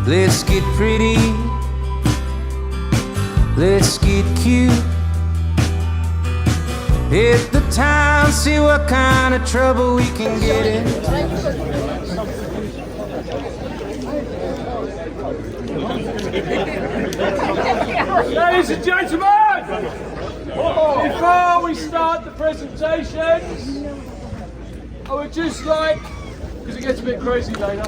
Let's get pretty, let's get cute. Hit the town, see what kind of trouble we can get in. Ladies and gentlemen, before we start the presentations, I would just like, because it gets a bit crazy later,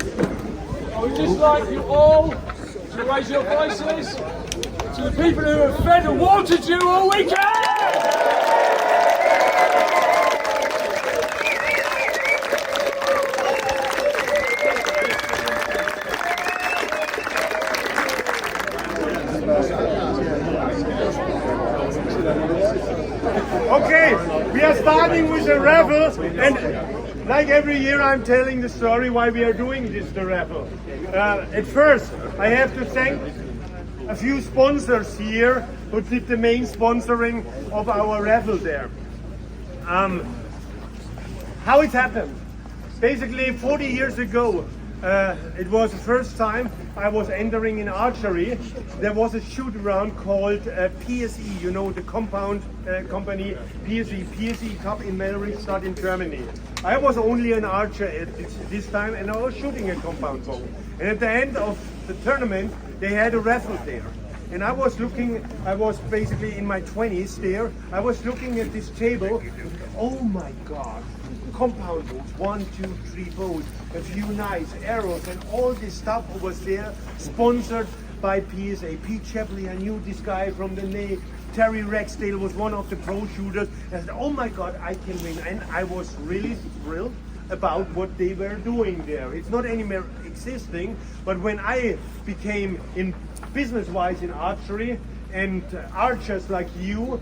I would just like you all to raise your voices to the people who have fed and watered you all weekend! Okay, we are starting with a raffle, and like every year I'm telling the story why we are doing the raffle. At first, I have to thank a few sponsors here who did the main sponsoring of our raffle there. How it happened? Basically 40 years ago, it was the first time I was entering in archery. There was a shoot around called PSE, you know, the compound company PSE Cup in Melrichstadt in Germany. I was only an archer at this time, and I was shooting a compound bow. And at the end of the tournament, they had a raffle there. And I was basically in my 20s there. I was looking at this table. Oh my God. Compound bows, 1, 2, 3 bows, a few knives, arrows, and all this stuff was there, sponsored by PSA. Pete Shapley, I knew this guy from the name. Terry Rexdale was one of the pro shooters. I said, oh my God, I can win. And I was really thrilled about what they were doing there. It's not anymore existing, but when I became in business-wise in archery, and archers like you,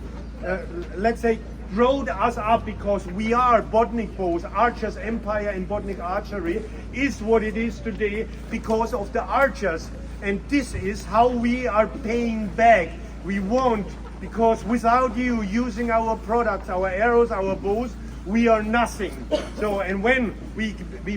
let's say, growed us up, because we are Bodnik Bows, Archers Empire in Bodnik Archery is what it is today because of the archers, and this is how we are paying back. We won't, because without you using our products, our arrows, our bows, we are nothing. So, and when we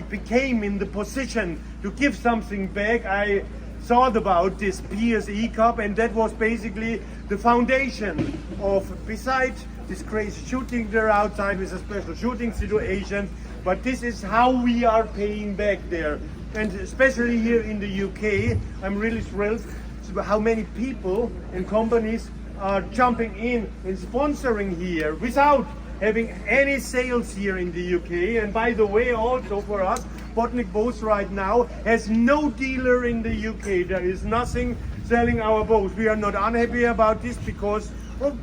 became in the position to give something back, I thought about this PSE Cup, and that was basically the foundation of, besides this crazy shooting there outside with a special shooting situation, but this is how we are paying back there. And especially here in the UK, I'm really thrilled how many people and companies are jumping in and sponsoring here without having any sales here in the UK. And by the way, also for us, Bodnik Bows right now has no dealer in the UK. There is nothing selling our bows. We are not unhappy about this, because well,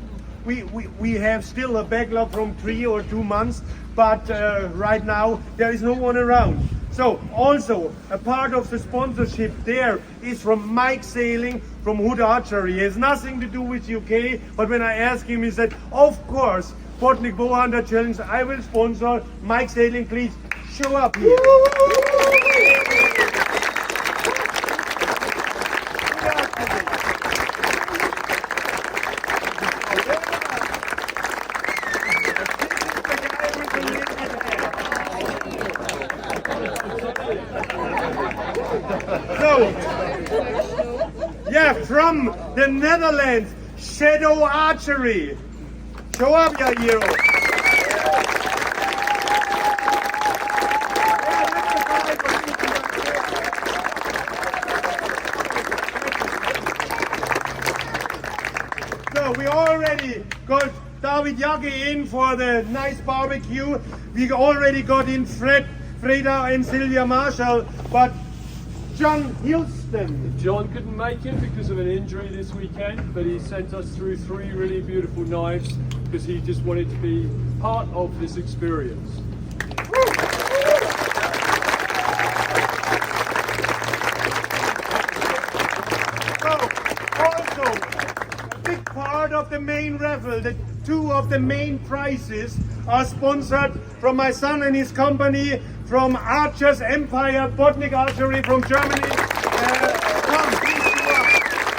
we have still a backlog from 3 or 2 months, but right now there is no one around. So also a part of the sponsorship there is from Mike Sailing from Hood Archery. It has nothing to do with UK, but when I asked him, he said, of course, Bodnik Bow Hunter Challenge, I will sponsor. Mike Sailing, please show up here. So, yeah, from the Netherlands, Shadow Archery. Show up, your hero. So we already got David Jagge in for the nice barbecue. We already got in Freda and Sylvia Marshall, but John Hilston. John couldn't make it because of an injury this weekend, but he sent us through 3 really beautiful knives because he just wanted to be part of this experience. So, also, a big part of the main raffle, the 2 of the main prizes are sponsored from my son and his company, from Archers Empire, Bodnik Archery from Germany. Come, please show up.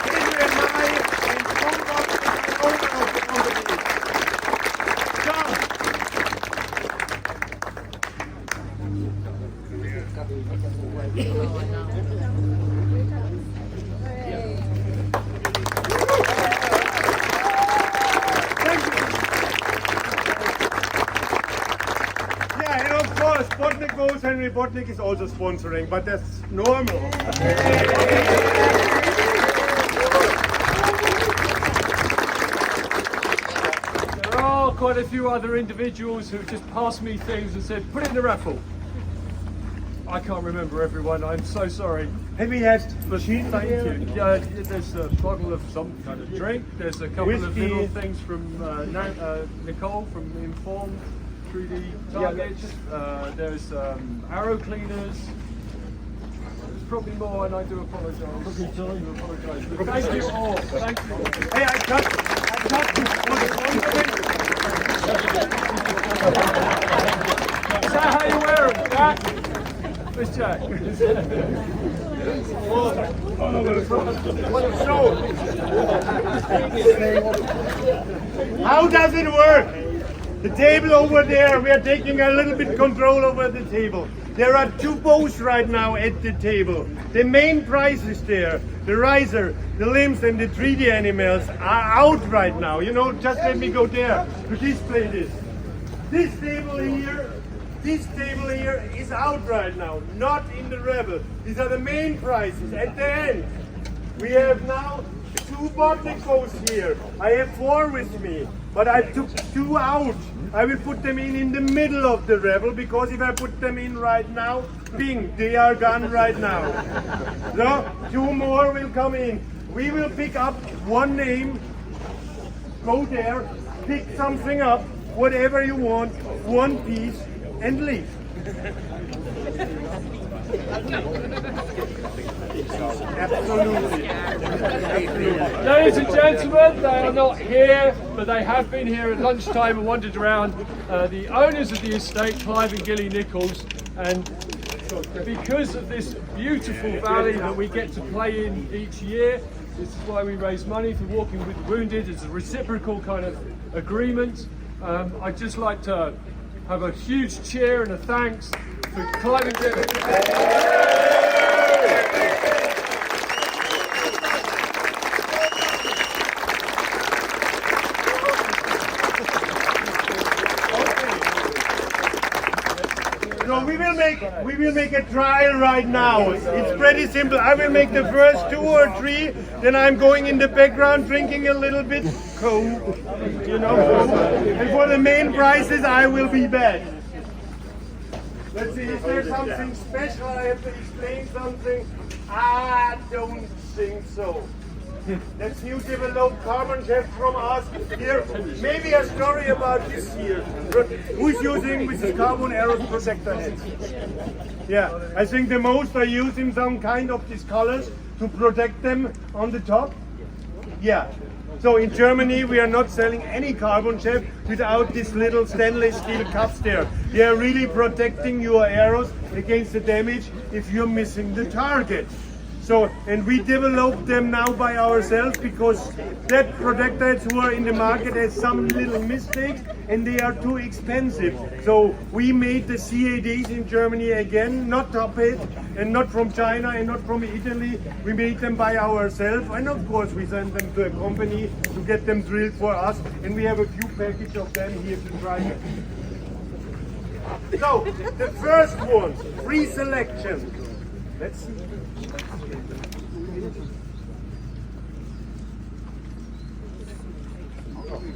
Adrian Mai and Tom Rock, the owner of the company. Come. Botnick goes, Henry Botnick is also sponsoring, but that's normal. There are quite a few other individuals who just passed me things and said, put it in the raffle. I can't remember everyone, I'm so sorry. Have we had machine? Thank you. Yeah, there's a bottle of some kind of drink, there's a couple of Whiskey. little things from Nicole from Informed 3D Targets, there's arrow cleaners, there's probably more and I do apologise. But thank you all, thank you. Hey, I got Is that how you wear them, Jack? Let's check. How does it work? The table over there, we are taking a little bit control over the table. There are two bows right now at the table. The main prize is there. The riser, the limbs and the 3D animals are out right now. You know, just let me go there to display this. This table here is out right now, not in the Rebel. These are the main prizes. At the end, we have now 2 Botnick bows here. I have 4 with me, but I took 2 out. I will put them in the middle of the Rebel, because if I put them in right now, bing, they are gone right now. So 2 more will come in. We will pick up one name, go there, pick something up, whatever you want, one piece, and leave. Absolutely. Ladies and gentlemen, they are not here, but they have been here at lunchtime and wandered around. The owners of the estate, Clive and Gilly Nichols, and because of this beautiful valley that we get to play in each year, this is why we raise money for Walking with the Wounded. It's a reciprocal kind of agreement. I'd just like to have a huge cheer and a thanks for Clive and Gilly. So we will make a trial right now. It's pretty simple. I will make the first 2 or 3, then I'm going in the background drinking a little bit Coke, you know. And for the main prizes, I will be back. Let's see, is there something special? I have to explain something. I don't think so. That's new developed carbon chef from us here. Maybe a story about this here. Who's using with the carbon arrow protector head? Yeah, I think the most are using some kind of these colors to protect them on the top. Yeah. So in Germany we are not selling any carbon chef without these little stainless steel cups there. They are really protecting your arrows against the damage if you're missing the target. So, and we developed them now by ourselves because that protectors who are in the market has some little mistakes and they are too expensive. So we made the CADs in Germany again, not top it and not from China and not from Italy. We made them by ourselves and of course we sent them to a company to get them drilled for us, and we have a few packages of them here to try them. So, the first one, free selection. Let's see.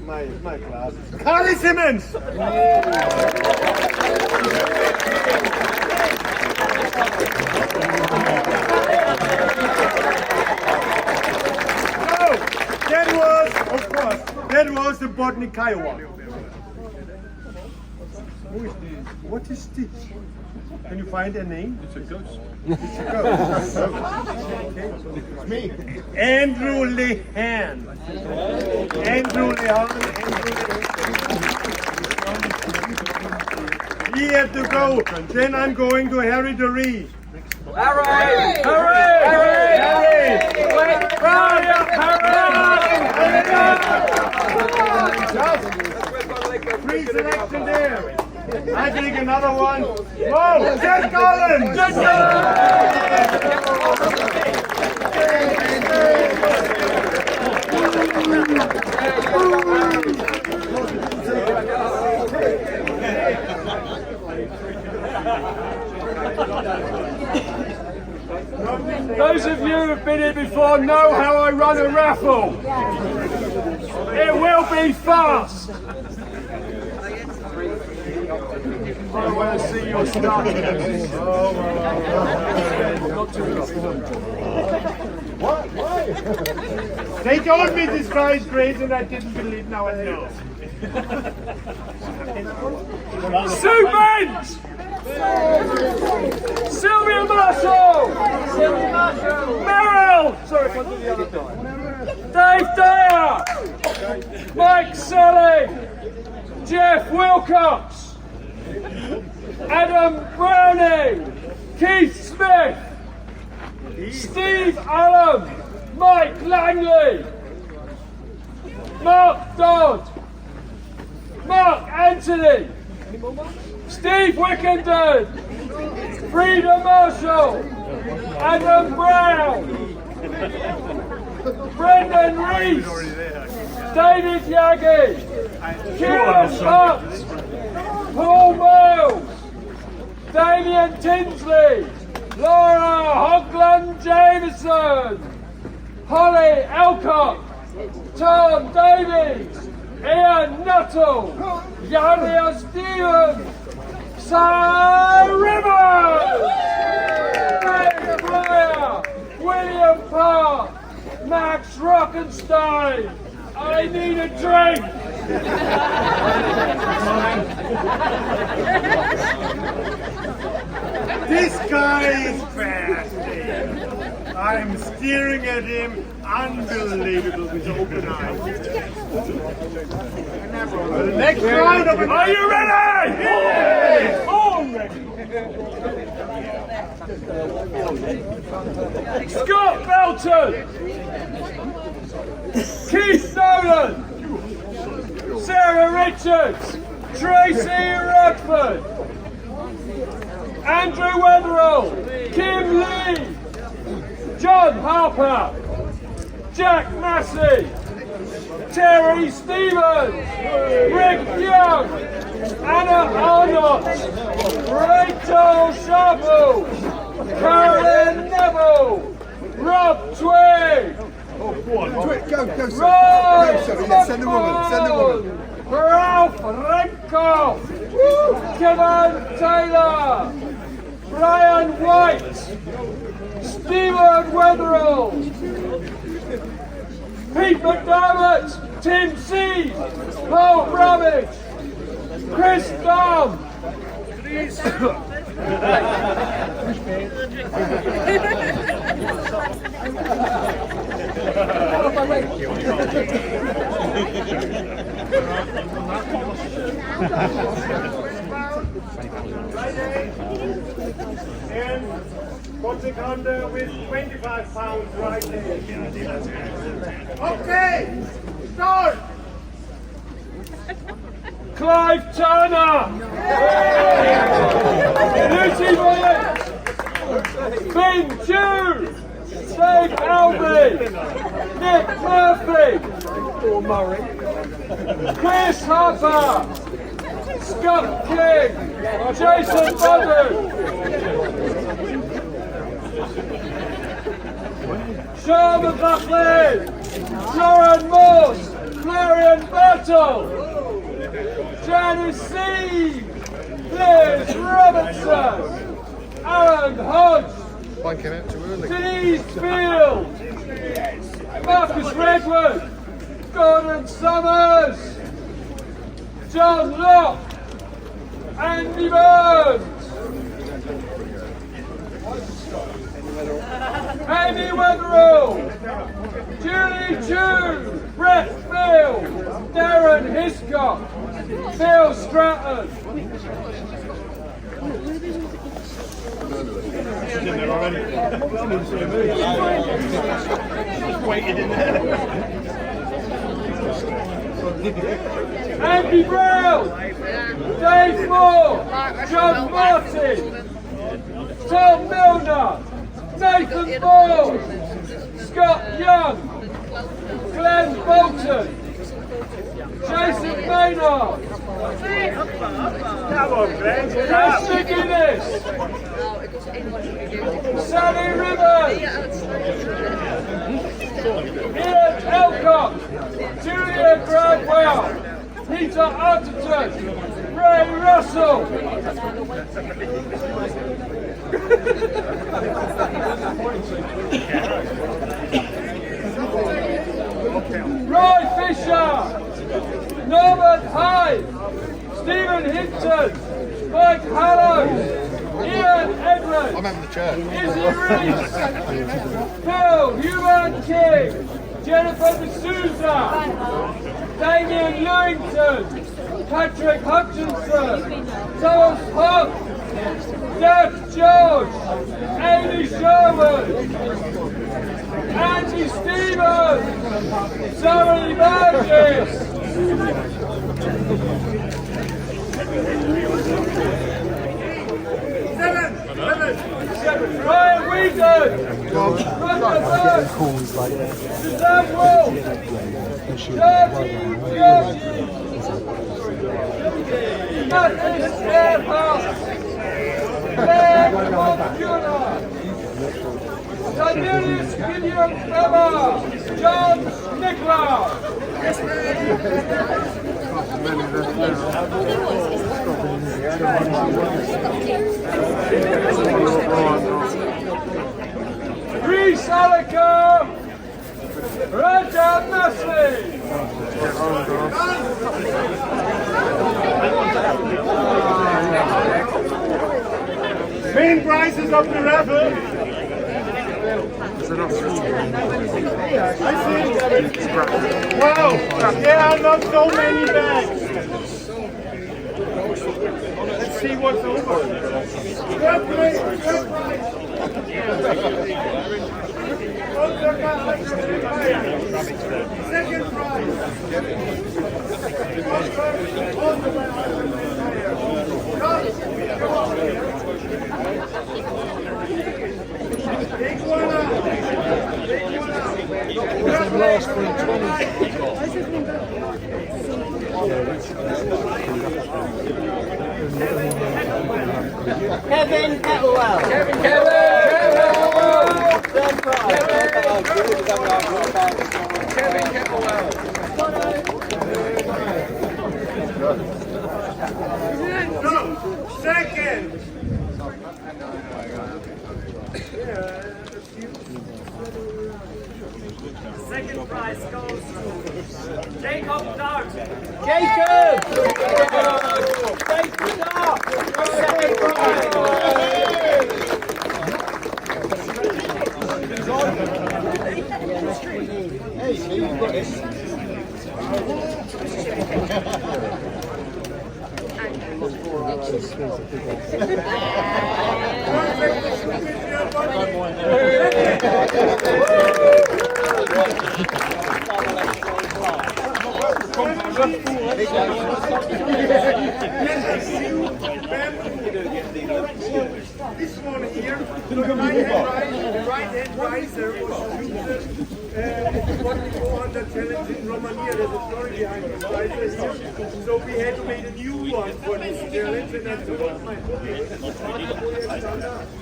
My glasses. Carly Simmons! So, that was, of course, that was the Botnick Kiowa. What is this? Can you find a name? It's a ghost. It's a ghost. Okay. It's me. Andrew Lehan. Andrew Lehan. He had to go. Then I'm going to Harry the Reed. Harry! Harry! Harry! Harry! Free selection there. I take another one. Whoa! Jet Collins! Jet Those of you who've been here before know how I run a raffle. It will be fast. I want to see your stuff. They told me this guy is crazy and I didn't believe, now I know. Sue Bent! Sylvia Marshall! Merrill! Sorry, if I do the other guy. Dave Dyer! Mike Sully! Jeff Wilcox! Adam Browning! Keith Smith! Steve Allen! Mike Langley! Mark Dodd! Mark Anthony! Steve Wickenden! Frida Marshall! Adam Brown! Brendan Rees! David Yagi! Kieran Hunt! Paul Miles! Damien Tinsley! Laura Hogland Jameson! Holly Alcock! Tom Davies! Ian Nuttall! Yania Stevens! Sarah Rivers! Dave Blair! William Park! Max Rockenstein! I need a drink! This guy is fast. I'm staring at him, unbelievable with open eyes. The next round of it. Are you ready? Yes! All ready! Scott Belton! Keith Nolan! Sarah Richards! Tracy Rodford! Andrew Wetherall! Kim Lee! John Harper! Jack Massey! Terry Stevens! Rick Young! Anna Arnott! Rachel Sharple! Carolyn Neville! Rob Twig! Go, Rob send the woman. Ralph Renkoff! Kevin Taylor! Brian White! Stephen Wetherall! Pete McDermott! Tim Seed! Paul Bromwich! Chris Dom! And Consequanda with 25 pounds right there. Okay, start! Clive Turner! Lucy Williams! Ben Chew! Dave Albee! Nick Murphy! Chris Harper! Scott King! Jason Bodu! Sean McLaughlin! Lauren Morse! Marion Bertle! Janice Seed! Liz Robertson! Aaron Hodge! Mine came out too early. Denise Field! Marcus Redwood! Gordon Summers! John Locke! Andy Burns! Amy Wetherall! Julie Chu! Brett Field! Darren Hiscock! Phil Stratton! Andy Brown! Dave Moore! John Martin! Tom Milner! Nathan Ball! Scott Young! Glenn Bolton! Jason Maynard! Come on, Glenn. Chris McGuinness! Sally Rivers, Ian Elcock, Julia Gradwell, Peter Arterton, Ray Russell, Roy Fisher, Norbert Hyde, Stephen Hinton, Mike Hallows, Ian Edwards, I'm having the chair. Izzy Reese, Phil Human King, Jennifer D'Souza, Damien Lewington, Patrick Hutchinson, Thomas Hunt, Jeff George, Amy Sherman, Angie Stevens, Zoe Burgess, Ryan Wheaton, Roger Burke, Suzanne Wolf, Georgie, Matthew Earhart, Claire Montcura, Cornelius Gideon Weber, John Nicolau. Reese Alaka, Raja Masley. Main prizes of the raffle. I see. Wow, there are not so many bags. Let's see what's over. Third place, third prize. Second prize. Big one up. Big one up. Kevin Kettlewell. Third prize. Kevin Kettlewell. No, second. Second prize goes to Jacob Dart. Jacob! Jacob Dart. Second prize. Hey, so you've got this. This one here, the right-hand riser was chosen what we go on the challenge in Romania. There's a story behind this riser here. So we had to make a new one for this challenge, and that's what my hobby is.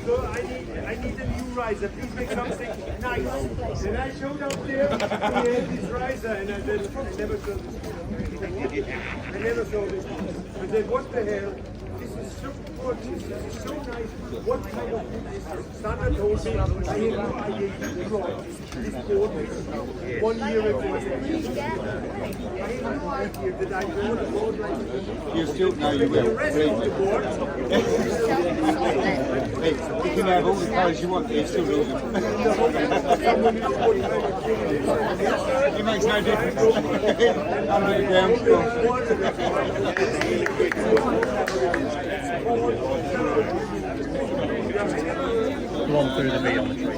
So I need a new riser. Please make something nice. And I showed up there, we had this riser, and I said, I never showed this. I never showed this. I said, what the hell? This is so good, this is so nice. What kind of wood is this? Sandra told me, I had no idea you brought this board 1 year ago. I had no idea that I bought a board like this. You still know you will. The rest of the board. Hey, you can have all the colours you want, but you still lose them. It makes no difference. Under the ground floor. One through the meat on the tree.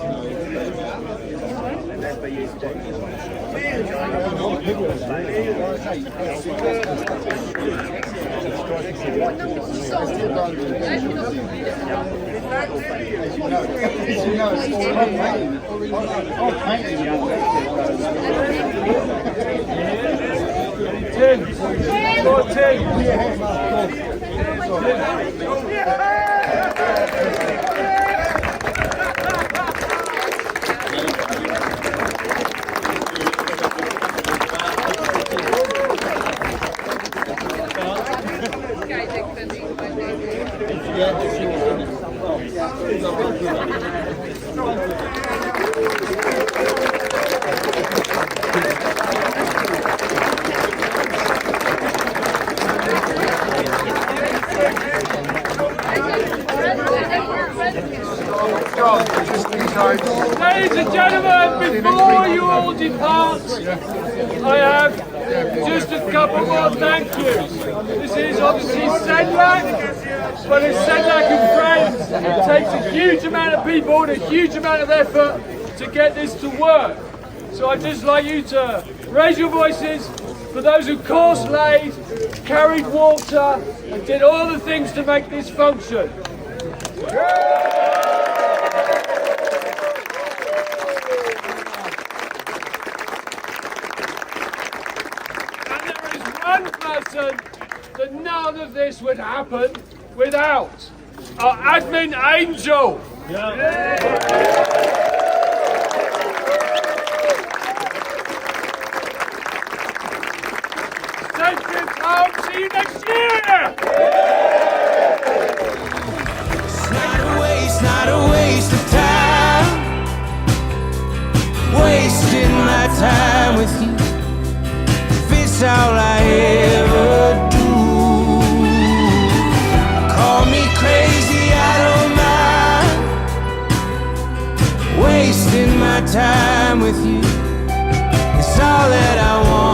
gentlemen, before you all depart, I have just a couple more thank yous. This is obviously Sedlak, but it's Sedlak and friends. It takes a huge amount of people and a huge amount of effort to get this to work. So I'd just like you to raise your voices for those who course laid, carried water, and did all the things to make this function. And there is one person that none of this would happen without. Our admin angel. Thank you, Tom. See you next year. Not a waste of time. Wasting my time with you. If it's all I ever do. Call me crazy, I don't mind. Wasting my time with you. It's all that I want.